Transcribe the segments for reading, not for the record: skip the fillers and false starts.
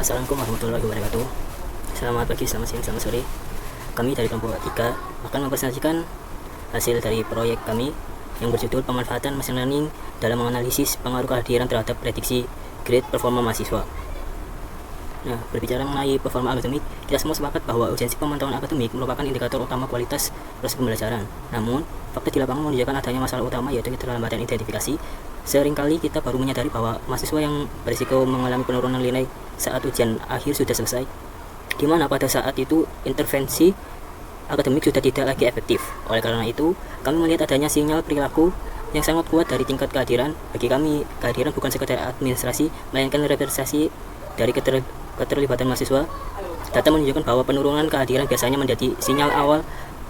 Assalamualaikum warahmatullahi wabarakatuh. Selamat pagi, selamat siang, selamat sore. Kami dari kelompok 3 akan mempresentasikan hasil dari proyek kami yang berjudul pemanfaatan machine learning dalam menganalisis pengaruh kehadiran terhadap prediksi grade performa mahasiswa. Nah, berbicara mengenai performa akademik, kita semua sepakat bahwa urgensi pemantauan akademik merupakan indikator utama kualitas proses pembelajaran. Namun, fakta di lapangan menunjukkan adanya masalah utama, yaitu keterlambatan identifikasi. Seringkali kita baru menyadari bahwa mahasiswa yang berisiko mengalami penurunan nilai saat ujian akhir sudah selesai, di mana pada saat itu intervensi akademik sudah tidak lagi efektif. Oleh karena itu, kami melihat adanya sinyal perilaku yang sangat kuat dari tingkat kehadiran. Bagi kami, kehadiran bukan sekedar administrasi, melainkan representasi dari keterlibatan mahasiswa. Data menunjukkan bahwa penurunan kehadiran biasanya menjadi sinyal awal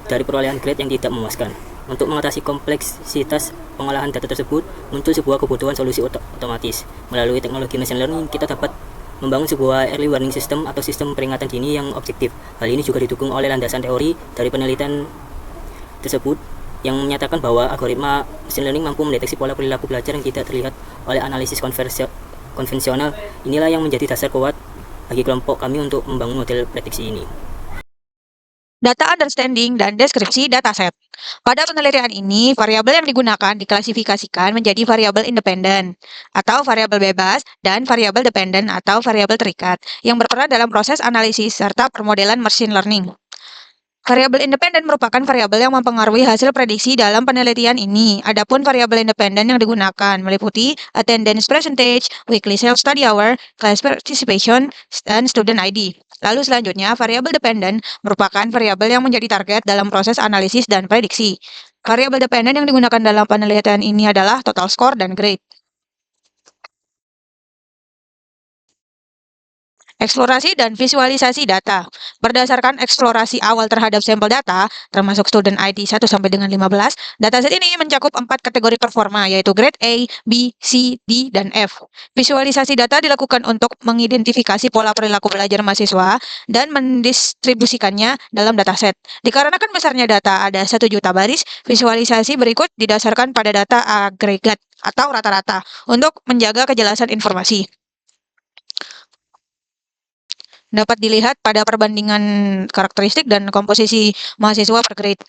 dari perolehan grade yang tidak memuaskan. Untuk mengatasi kompleksitas pengolahan data tersebut, muncul sebuah kebutuhan solusi otomatis. Melalui teknologi machine learning, kita dapat membangun sebuah early warning system atau sistem peringatan dini yang objektif. Hal ini juga didukung oleh landasan teori dari penelitian tersebut yang menyatakan bahwa algoritma machine learning mampu mendeteksi pola perilaku belajar yang tidak terlihat oleh analisis konvensional. Inilah yang menjadi dasar kuat bagi kelompok kami untuk membangun model prediksi ini. Data understanding dan deskripsi dataset. Pada penelitian ini, variabel yang digunakan diklasifikasikan menjadi variabel independen atau variabel bebas dan variabel dependen atau variabel terikat yang berperan dalam proses analisis serta permodelan machine learning. Variabel independen merupakan variabel yang mempengaruhi hasil prediksi dalam penelitian ini. Adapun variabel independen yang digunakan meliputi attendance percentage, weekly self-study hour, class participation, dan student ID. Lalu selanjutnya, variabel dependen merupakan variabel yang menjadi target dalam proses analisis dan prediksi. Variabel dependen yang digunakan dalam penelitian ini adalah total score dan grade. Eksplorasi dan visualisasi data. Berdasarkan eksplorasi awal terhadap sampel data, termasuk student ID 1 sampai dengan 15, dataset ini mencakup 4 kategori performa, yaitu grade A, B, C, D, dan F. Visualisasi data dilakukan untuk mengidentifikasi pola perilaku belajar mahasiswa dan mendistribusikannya dalam dataset. Dikarenakan besarnya data ada 1 juta baris, visualisasi berikut didasarkan pada data agregat atau rata-rata untuk menjaga kejelasan informasi. Dapat dilihat pada perbandingan karakteristik dan komposisi mahasiswa per grade.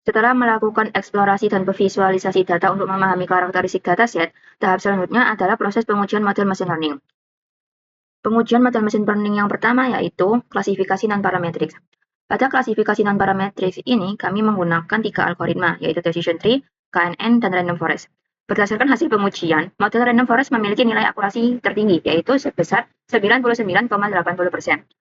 Setelah melakukan eksplorasi dan visualisasi data untuk memahami karakteristik dataset, tahap selanjutnya adalah proses pengujian model machine learning. Pengujian model machine learning yang pertama yaitu klasifikasi non-parametric. Pada klasifikasi non-parametric ini, kami menggunakan 3 algoritma, yaitu decision tree, KNN, dan random forest. Berdasarkan hasil pengujian, model random forest memiliki nilai akurasi tertinggi, yaitu sebesar 99,80%,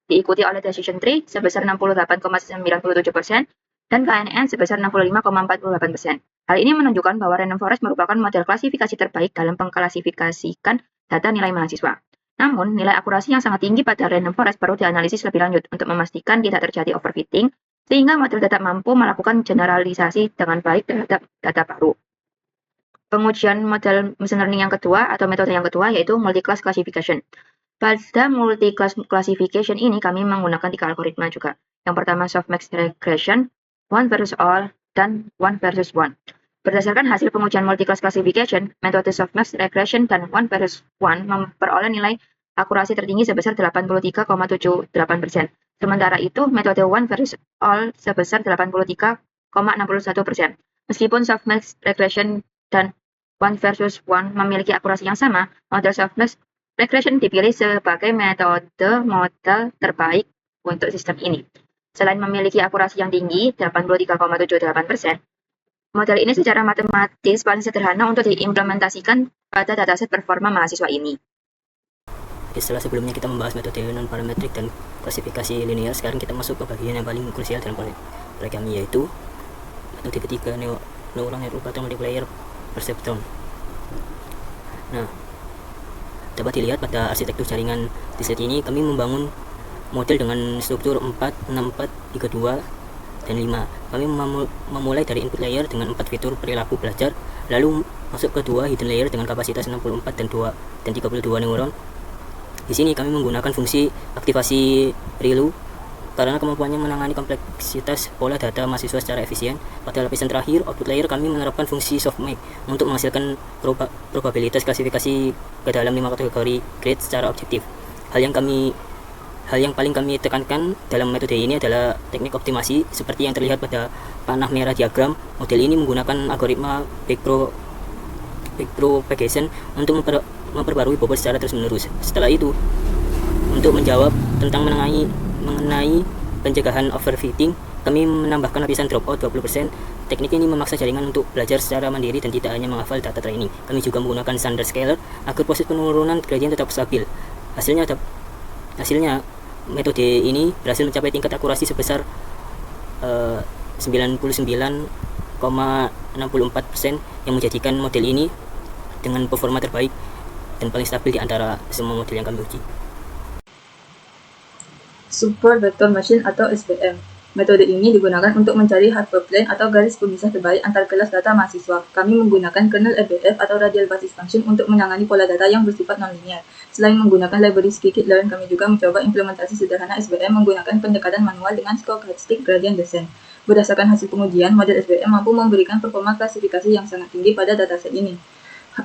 diikuti oleh decision tree sebesar 68,97%, dan KNN sebesar 65,48%. Hal ini menunjukkan bahwa random forest merupakan model klasifikasi terbaik dalam mengklasifikasikan data nilai mahasiswa. Namun, nilai akurasi yang sangat tinggi pada random forest perlu dianalisis lebih lanjut untuk memastikan tidak terjadi overfitting, sehingga model tetap mampu melakukan generalisasi dengan baik terhadap data baru. Pengujian model machine learning yang kedua atau metode yang kedua yaitu multi-class classification. Pada multi-class classification ini kami menggunakan 3 algoritma juga. Yang pertama softmax regression, one versus all, dan one versus one. Berdasarkan hasil pengujian multi-class classification, metode softmax regression dan one versus one memperoleh nilai akurasi tertinggi sebesar 83,78%. Sementara itu, metode one versus all sebesar 83,61%. Meskipun softmax regression dan one versus one memiliki akurasi yang sama, model softmax regression dipilih sebagai metode model terbaik untuk sistem ini. Selain memiliki akurasi yang tinggi, 83,78%, model ini secara matematis paling sederhana untuk diimplementasikan pada dataset performa mahasiswa ini. Setelah sebelumnya kita membahas metode non-parametric dan klasifikasi linear, sekarang kita masuk ke bagian yang paling krusial dalam proyek kami, yaitu metode ketiga, neural network atau multiplayer perceptron. Nah, dapat dilihat pada arsitektur jaringan di slide ini, kami membangun model dengan struktur 4, 6, 4, 3, 2, dan 5. Kami memulai dari input layer dengan 4 fitur perilaku belajar, lalu masuk ke 2 hidden layer dengan kapasitas 64 dan 32 neuron. Di sini kami menggunakan fungsi aktivasi ReLU karena kemampuannya menangani kompleksitas pola data mahasiswa secara efisien. Pada lapisan terakhir, output layer, kami menerapkan fungsi softmax untuk menghasilkan probabilitas klasifikasi ke dalam 5 kategori grade secara objektif. Hal yang paling kami tekankan dalam metode ini adalah teknik optimasi seperti yang terlihat pada panah merah diagram. Model ini menggunakan algoritma backpropagation untuk memperbarui bobot secara terus-menerus. Setelah itu, untuk menjawab tentang mengenai pencegahan overfitting, kami menambahkan lapisan dropout 20%. Teknik ini memaksa jaringan untuk belajar secara mandiri dan tidak hanya menghafal data training. Kami juga menggunakan standard scaler agar proses penurunan gradient tetap stabil. Hasilnya, metode ini berhasil mencapai tingkat akurasi sebesar 99,64% yang menjadikan model ini dengan performa terbaik dan paling stabil di antara semua model yang kami uji. Support Vector Machine atau SVM. Metode ini digunakan untuk mencari hyperplane atau garis pemisah terbaik antar kelas data mahasiswa. Kami menggunakan kernel RBF atau Radial Basis Function untuk menangani pola data yang bersifat nonlinear. Selain menggunakan library scikit-learn, kami juga mencoba implementasi sederhana SVM menggunakan pendekatan manual dengan stochastic gradient descent. Berdasarkan hasil pengujian, model SVM mampu memberikan performa klasifikasi yang sangat tinggi pada dataset ini.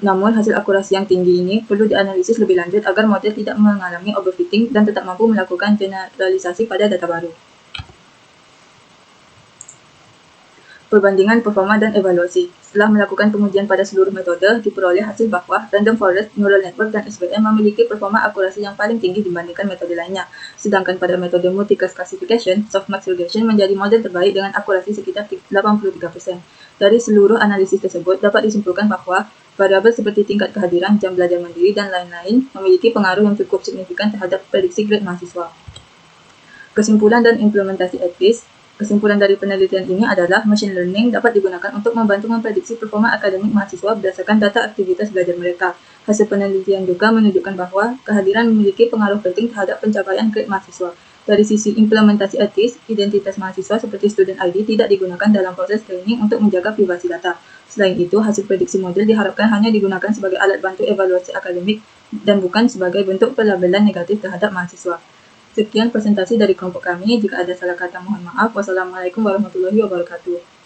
Namun, hasil akurasi yang tinggi ini perlu dianalisis lebih lanjut agar model tidak mengalami overfitting dan tetap mampu melakukan generalisasi pada data baru. Perbandingan performa dan evaluasi. Setelah melakukan pengujian pada seluruh metode, diperoleh hasil bahwa Random Forest, Neural Network, dan SVM memiliki performa akurasi yang paling tinggi dibandingkan metode lainnya. Sedangkan pada metode Multiclass Classification, Softmax Regression menjadi model terbaik dengan akurasi sekitar 83%. Dari seluruh analisis tersebut, dapat disimpulkan bahwa variabel seperti tingkat kehadiran, jam belajar mandiri, dan lain-lain memiliki pengaruh yang cukup signifikan terhadap prediksi grade mahasiswa. Kesimpulan dan implementasi etis. Kesimpulan dari penelitian ini adalah machine learning dapat digunakan untuk membantu memprediksi performa akademik mahasiswa berdasarkan data aktivitas belajar mereka. Hasil penelitian juga menunjukkan bahwa kehadiran memiliki pengaruh penting terhadap pencapaian grade mahasiswa. Dari sisi implementasi etis, identitas mahasiswa seperti student ID tidak digunakan dalam proses training untuk menjaga privasi data. Selain itu, hasil prediksi model diharapkan hanya digunakan sebagai alat bantu evaluasi akademik dan bukan sebagai bentuk pelabelan negatif terhadap mahasiswa. Sekian presentasi dari kelompok kami. Jika ada salah kata, mohon maaf. Wassalamualaikum warahmatullahi wabarakatuh.